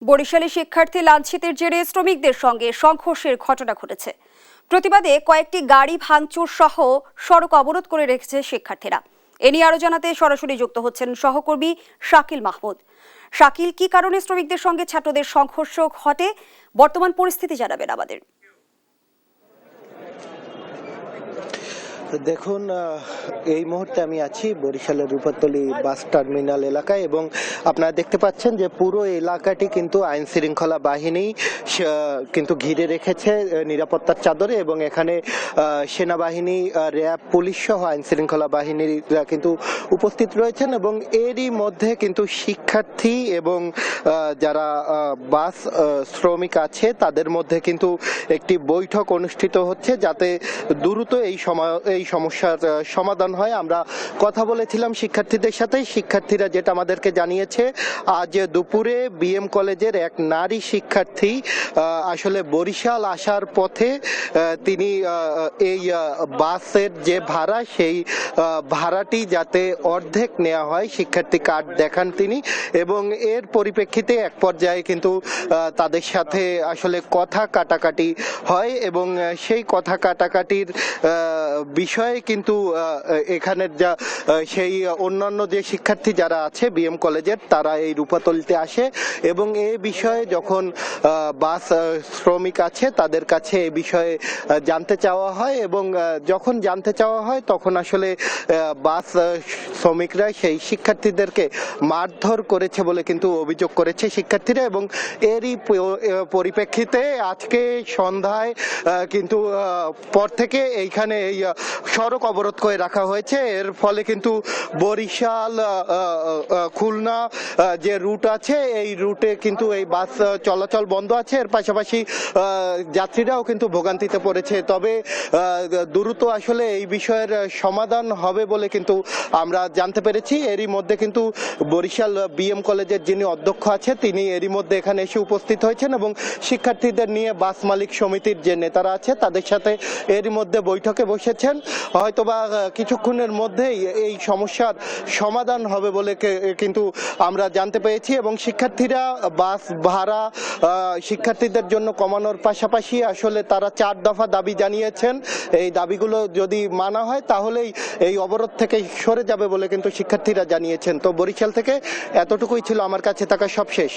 বরিশালে শিক্ষার্থী লাঞ্ছিতের জেরে শ্রমিকদের সঙ্গে সংঘর্ষের ঘটনা ঘটেছে। প্রতিবাদে কয়েকটি গাড়ি ভাঙচুর সহ সড়ক অবরোধ করে রেখেছে শিক্ষার্থীরা। এ নিয়ে আরো জানাতে সরাসরি যুক্ত হচ্ছেন সহকর্মী শাকিল মাহমুদ। শাকিল, কি কারণে শ্রমিকদের সঙ্গে ছাত্রদের সংঘর্ষ ঘটে, বর্তমান পরিস্থিতি জানাবেন আমাদের। দেখুন, এই মুহূর্তে আমি আছি বরিশালের রূপাতলী বাস টার্মিনাল এলাকায় এবং আপনারা দেখতে পাচ্ছেন যে পুরো এলাকাটি কিন্তু আইন শৃঙ্খলা বাহিনী কিন্তু ঘিরে রেখেছে নিরাপত্তার চাদরে এবং এখানে সেনাবাহিনী, র্যাব, পুলিশ সহ আইন শৃঙ্খলা বাহিনীরা কিন্তু উপস্থিত রয়েছেন এবং এরই মধ্যে কিন্তু শিক্ষার্থী এবং যারা বাস শ্রমিক আছে তাদের মধ্যে কিন্তু একটি বৈঠক অনুষ্ঠিত হচ্ছে যাতে দ্রুত এই সমস্যার সমাধান হয়। আমরা কথা বলেছিলাম শিক্ষার্থীদের সাথে, শিক্ষার্থীরা যেটা আমাদেরকে জানিয়েছে, আজ দুপুরে বিএম কলেজের এক নারী শিক্ষার্থী আসলে বরিশাল আসার পথে তিনি এই বাসের যে ভাড়া, সেই ভাড়াটি যাতে অর্ধেক নেওয়া হয়, শিক্ষার্থী কার্ড দেখান তিনি, এবং এর পরিপ্রেক্ষিতে এক পর্যায়ে কিন্তু তাদের সাথে আসলে কথা কাটাকাটি হয় এবং সেই কথা কাটাকাটির বিষয়ে কিন্তু এখানের যা সেই অন্যান্য যে শিক্ষার্থী যারা আছে বিএম কলেজের, তারা এই রূপাতলীতে আসে এবং এই বিষয়ে যখন বাস শ্রমিক আছে তাদের কাছে এই বিষয়ে জানতে চাওয়া হয় এবং যখন জানতে চাওয়া হয় তখন আসলে বাস শ্রমিকরা সেই শিক্ষার্থীদেরকে মারধর করেছে বলে কিন্তু অভিযোগ করেছে শিক্ষার্থীরা এবং এরই পরিপ্রেক্ষিতে আজকে সন্ধ্যায় কিন্তু পর থেকে এইখানে এই সড়ক অবরোধ করে রাখা হয়েছে। এর ফলে কিন্তু বরিশাল খুলনা যে রুট আছে এই রুটে কিন্তু এই বাস চলাচল বন্ধ আছে। এর পাশাপাশি যাত্রীরাও কিন্তু ভোগান্তিতে পড়েছে। তবে দ্রুত আসলে এই বিষয়ের সমাধান হবে বলে কিন্তু আমরা জানতে পেরেছি। এরই মধ্যে কিন্তু বরিশাল বিএম কলেজের যিনি অধ্যক্ষ আছে তিনি এরই মধ্যে এখানে এসে উপস্থিত হয়েছেন এবং শিক্ষার্থীদের নিয়ে বাস মালিক সমিতির যে নেতারা আছে তাদের সাথে এরই মধ্যে বৈঠকে বসেছেন। হয়তোবা কিছুক্ষণের মধ্যেই এই সমস্যার সমাধান হবে বলে কিন্তু আমরা জানতে পেরেছি এবং শিক্ষার্থীরা বাস ভাড়া শিক্ষার্থীদের জন্য কমানোর পাশাপাশি আসলে তারা 4 দফা দাবি জানিয়েছেন। এই দাবিগুলো যদি মানা হয় তাহলেই এই অবরোধ থেকে সরে যাবে বলে কিন্তু শিক্ষার্থীরা জানিয়েছেন। তো বরিশাল থেকে এতটুকুই ছিল আমার কাছে থাকা সবশেষ।